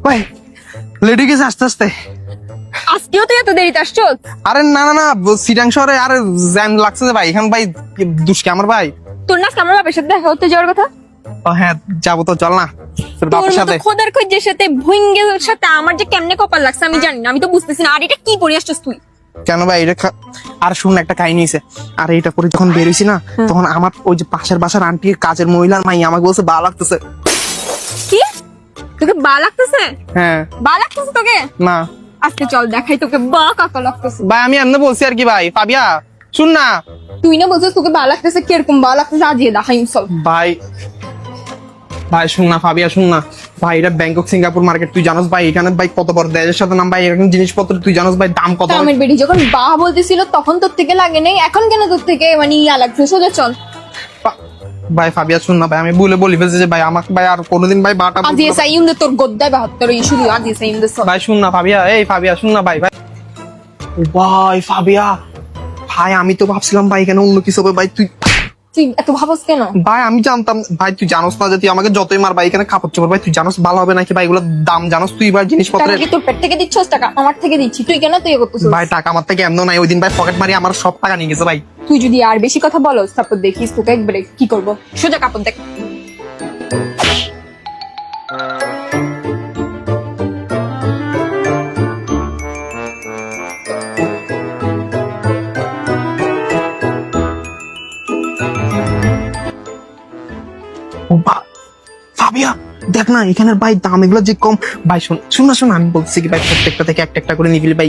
ভাই লেডি গেছে আস্তে আস্তে। আজকেও তুই এত দেরিতে আসছো? আরে না না না, সিটাং শহরে আরে জ্যাম লাগছে যে ভাই, এখন ভাই দুষ্কে আমার ভাই। তোর না আমার বাপের সাথে দেখা হতে যাওয়ার কথা। ও হ্যাঁ যাবো তো, চল না তোর তোর বাপের মতো সাথে। খোদার খোঁজের সাথে ভুঙ্গের সাথে আমার যে কেমনে কপাল লাগছে আমি জানি না, আমি তো বুঝতেছি না। আর এটা কি পরে আসছিস তুই? কেন ভাই এটা আর শুন না, একটা কাহিনী আছে। আর এইটা পরে যখন বেরোইছি না, তখন আমার ওই যে পাশের বাসার আন্টি কাজের মহিলার মাই আমাকে বলছে ভালো লাগতেছে। কি তোকে বা লাগতেছে? হ্যাঁ। বা লাগতেছে তোকে? না আজকে চল দেখাই তোকে বা কাকা লাগতেছে। ভাই আমি এমনি বলছি আর কি ভাই। ফাবিয়া শুন না। তুই না বলছিস তোকে বা লাগতেছে, কিরকম বা লাগতেছে আজিয়ে দেখাই চল। ভাই ভাই শুন না, ফাবিয়া শুন না ভাই, এটা ব্যাংকক সিঙ্গাপুর মার্কেট, তুই জানোস ভাই এখানে ভাই কত বড় দেশের সাথে নাম ভাই, এরকম জিনিসপত্র তুই জানোস ভাই দাম কত। আমার বেটি যখন বা বলতেছিল তখন তোর থেকে লাগে নাই, এখন কেন তোর থেকে মানে ইয়া লাগছে? সোজা চল। ভাই ফাবিয়া শুন না ভাই, আমি বলে বলি ফেলছি যে ভাই আমাকে ভাই আর কোনোদিন ভাই বাটা আজিয়ে সাইম দে তোর গদ্দায় বাহাত্তর এই শুধু আজিয়ে সাইম দে চল। ভাই শুন না ফাবিয়া, এই ফাবিয়া শুন না ভাই। ভাই ও ভাই ফাবিয়া ভাই, আমি তো ভাবছিলাম ভাই এখানে অন্য কিছু হবে ভাই। তুই এত ভাবস কেন? ভাই আমি জানতাম ভাই, তুই জানোস না যে তুই আমাকে যতই মার ভাই এখানে কাপড় চোপড় ভাই তুই জানোস ভালো হবে নাকি ভাই, এগুলোর দাম জানোস তুই ভাই টাকা জিনিসপত্রের। কি তোর পেট থেকে দিচ্ছস? টাকা আমার থেকে দিচ্ছি, তুই কেন তুই করতেছিস? ভাই টাকা আমার থেকে এমন নাই, ওই দিন ভাই পকেট মারি আমার সব টাকা নিয়ে গেছে ভাই। তুই যদি আর বেশি কথা বলস তারপর দেখিস তোকে একবারে কি করবো। সোজা কাপড় দেখ। ও ফাবিয়া দেখ না এখানের ভাই দাম এগুলো যে কম। ভাই শোন না আমি বলছি কি ভাই প্রত্যেকটা থেকে একটা একটা করে নিবি ভাই,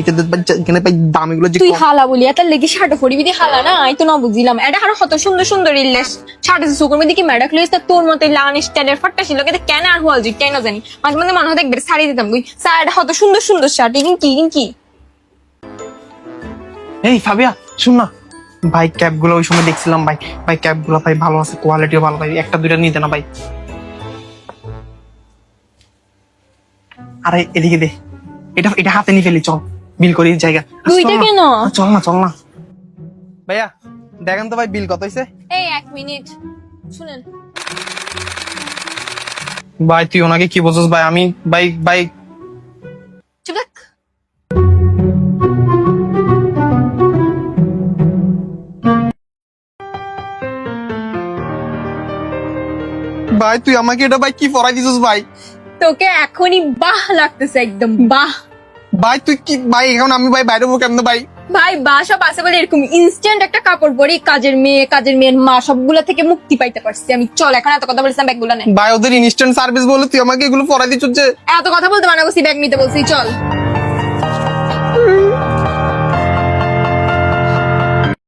এখানে ভাই দাম এগুলো যে তুই কম। হালা বলি এত লেগে শার্ট ফরিবি দি হালা না, আই তো না বুঝিলাম। এটা আরো কত সুন্দর সুন্দর ইল্লেস শার্ট আছে সুকুর মধ্যে কি মেডাক লইস তোর মতো লান স্টাইলের ফাটটা ছিল কিন্তু কেন আর হল জি কেন জানি মাঝে মাঝে মনে হয় একবার শাড়ি দিতাম কই শার্ট কত সুন্দর সুন্দর শার্ট কি এই ফাবিয়া শুন না ভাই, ক্যাপ গুলো ওই সময় দেখছিলাম ভাই, ভাই ক্যাপ গুলো ভাই ভালো আছে, কোয়ালিটিও ভালো ভাই, একটা দুইটা নিতে না ভাই। আরে এদিকে দে, এটা এটা হাতে নিয়ে ফেলি, চল বিল করি জায়গা। দুইটা কেন? চল না ভাইয়া দেখেন তো ভাই বিল কত হয়েছে। এই এক মিনিট শুনেন। ভাই তুই ওনাকে কি বলছিস ভাই? আমি ভাই ভাই চুপ থাক। ভাই তুই আমাকে এটা ভাই কি পড়াই দিছিস ভাই? তোকে এখনই বাহ লাগতেছে একদম বাহ। ভাই তুই কি ভাই, এখন আমি ভাই বাইরে হবো কেমনে ভাই? ভাই বাসা পাশে বলে এরকম ইনস্ট্যান্ট একটা কাপড় পরি কাজের মেয়ের মা সবগুলা থেকে মুক্তি পাইতে পারছি আমি। চল এখন এত কথা বলছিলাম ব্যাগগুলা নে। ভাই ওদের ইনস্ট্যান্ট সার্ভিস বলে তুই আমাকে এগুলো পড়াই দিচ্ছিস যে? এত কথা বলতে মানা করছি, ব্যাগ নিতে বলছি চল।